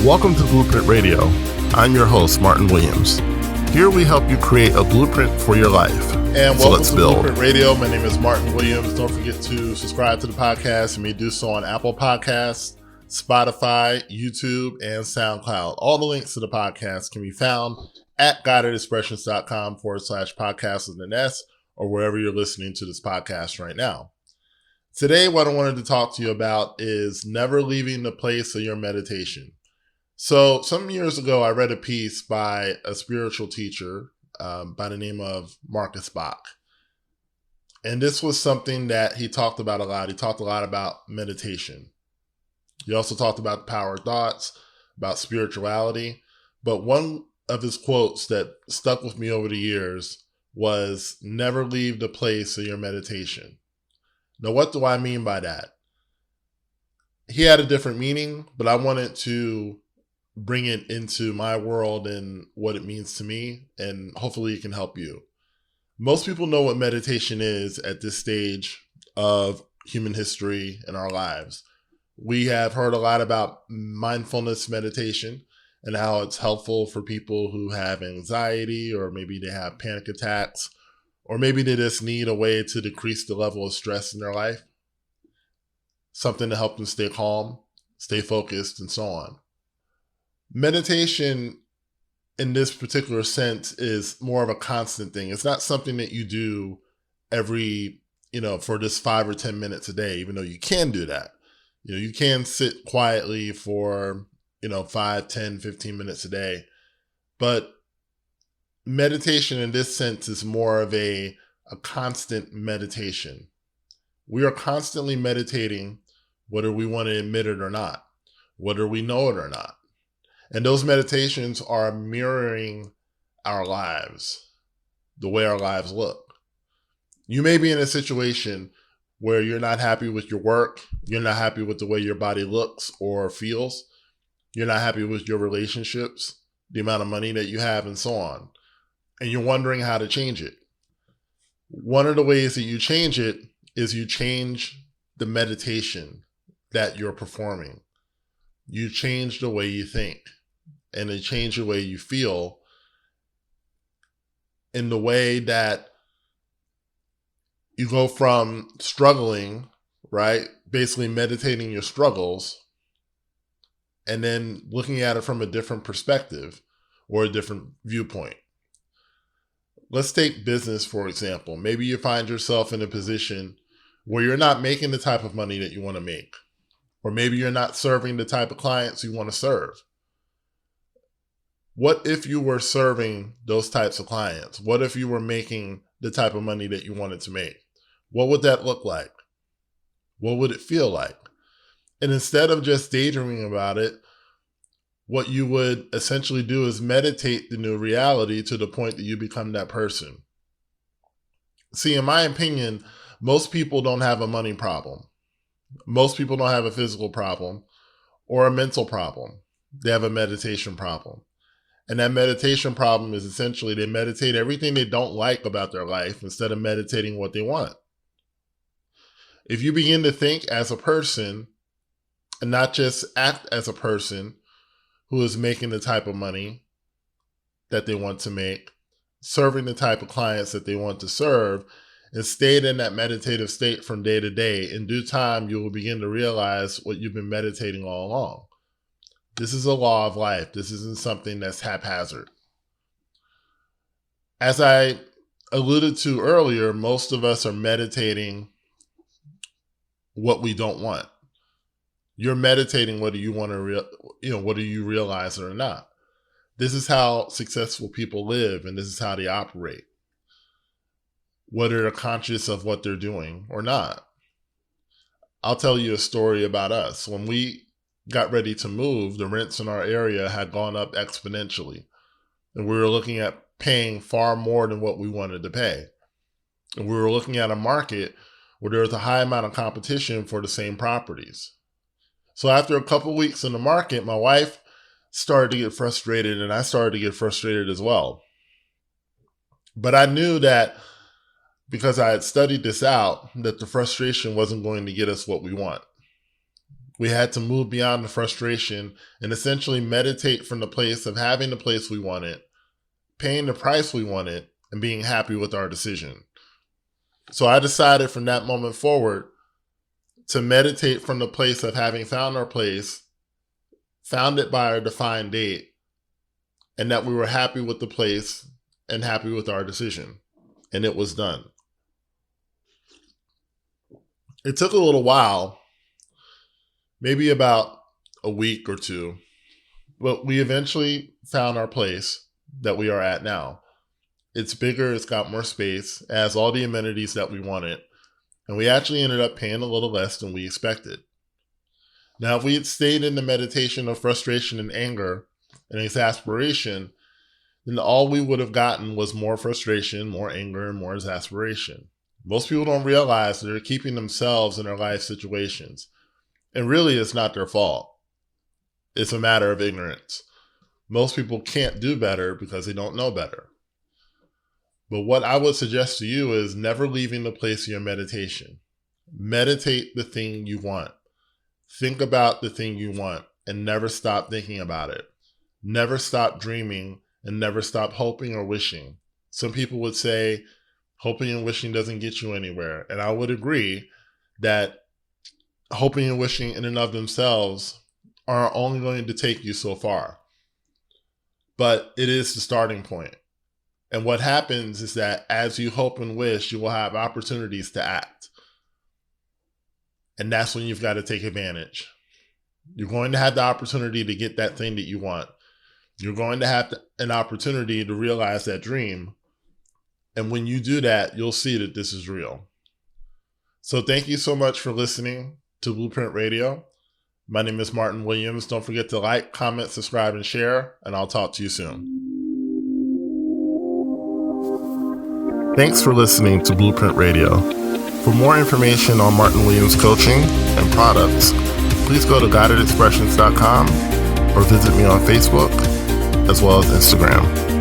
Welcome to Blueprint Radio. I'm your host, Martin Williams. Here we help you create a blueprint for your life. And so welcome let's to build. Blueprint Radio. My name is Martin Williams. Don't forget to subscribe to the podcast. You may do so on Apple Podcasts, Spotify, YouTube, and SoundCloud. All the links to the podcast can be found at guidedexpressions.com/podcast with an S, or wherever you're listening to this podcast right now. Today, what I wanted to talk to you about is never leaving the place of your meditation. So some years ago, I read a piece by a spiritual teacher by the name of Marcus Bach. And this was something that he talked about a lot. He talked a lot about meditation. He also talked about the power of thoughts, about spirituality. But one of his quotes that stuck with me over the years was, never leave the place of your meditation. Now, what do I mean by that? He had a different meaning, but I wanted to bring it into my world and what it means to me, and hopefully it can help you. Most people know what meditation is at this stage of human history in our lives. We have heard a lot about mindfulness meditation and how it's helpful for people who have anxiety, or maybe they have panic attacks, or maybe they just need a way to decrease the level of stress in their life. Something to help them stay calm, stay focused, and so on. Meditation in this particular sense is more of a constant thing. It's not something that you do every, for just 5 or 10 minutes a day, even though you can do that. You can sit quietly for, 5, 10, 15 minutes a day. But meditation in this sense is more of a constant meditation. We are constantly meditating, whether we want to admit it or not, whether we know it or not. And those meditations are mirroring our lives, the way our lives look. You may be in a situation where you're not happy with your work, you're not happy with the way your body looks or feels, you're not happy with your relationships, the amount of money that you have, and so on. And you're wondering how to change it. One of the ways that you change it is you change the meditation that you're performing. You change the way you think, and it change the way you feel, in the way that you go from struggling, right? Basically meditating your struggles, and then looking at it from a different perspective or a different viewpoint. Let's take business, for example. Maybe you find yourself in a position where you're not making the type of money that you want to make. Or maybe you're not serving the type of clients you want to serve. What if you were serving those types of clients? What if you were making the type of money that you wanted to make? What would that look like? What would it feel like? And instead of just daydreaming about it, what you would essentially do is meditate the new reality to the point that you become that person. See, in my opinion, most people don't have a money problem. Most people don't have a physical problem or a mental problem. They have a meditation problem. And that meditation problem is essentially they meditate everything they don't like about their life instead of meditating what they want. If you begin to think as a person and not just act as a person who is making the type of money that they want to make, serving the type of clients that they want to serve, and stayed in that meditative state from day to day, in due time, you will begin to realize what you've been meditating all along. This is a law of life. This isn't something that's haphazard. As I alluded to earlier, most of us are meditating what we don't want. You're meditating whether you want to, whether you realize it or not. This is how successful people live, and this is how they operate, whether they're conscious of what they're doing or not. I'll tell you a story about us. When we got ready to move, the rents in our area had gone up exponentially, and we were looking at paying far more than what we wanted to pay. And we were looking at a market where there was a high amount of competition for the same properties. So after a couple of weeks in the market, my wife started to get frustrated, and I started to get frustrated as well. But I knew that because I had studied this out, that the frustration wasn't going to get us what we want. We had to move beyond the frustration and essentially meditate from the place of having the place we wanted, paying the price we wanted, and being happy with our decision. So I decided from that moment forward to meditate from the place of having found our place, found it by our defined date, and that we were happy with the place and happy with our decision. And it was done. It took a little while, maybe about a week or two, but we eventually found our place that we are at now. It's bigger, it's got more space, it has all the amenities that we wanted, and we actually ended up paying a little less than we expected. Now, if we had stayed in the meditation of frustration and anger and exasperation, then all we would have gotten was more frustration, more anger, and more exasperation. Most people don't realize that they're keeping themselves in their life situations. And really, it's not their fault. It's a matter of ignorance. Most people can't do better because they don't know better. But what I would suggest to you is never leaving the place of your meditation. Meditate the thing you want. Think about the thing you want and never stop thinking about it. Never stop dreaming and never stop hoping or wishing. Some people would say hoping and wishing doesn't get you anywhere. And I would agree that hoping and wishing in and of themselves are only going to take you so far. But it is the starting point. And what happens is that as you hope and wish, you will have opportunities to act. And that's when you've got to take advantage. You're going to have the opportunity to get that thing that you want. You're going to have an opportunity to realize that dream. And when you do that, you'll see that this is real. So thank you so much for listening to Blueprint Radio. My name is Martin Williams. Don't forget to like, comment, subscribe, and share, and I'll talk to you soon. Thanks for listening to Blueprint Radio. For more information on Martin Williams coaching and products, please go to guidedexpressions.com or visit me on Facebook as well as Instagram.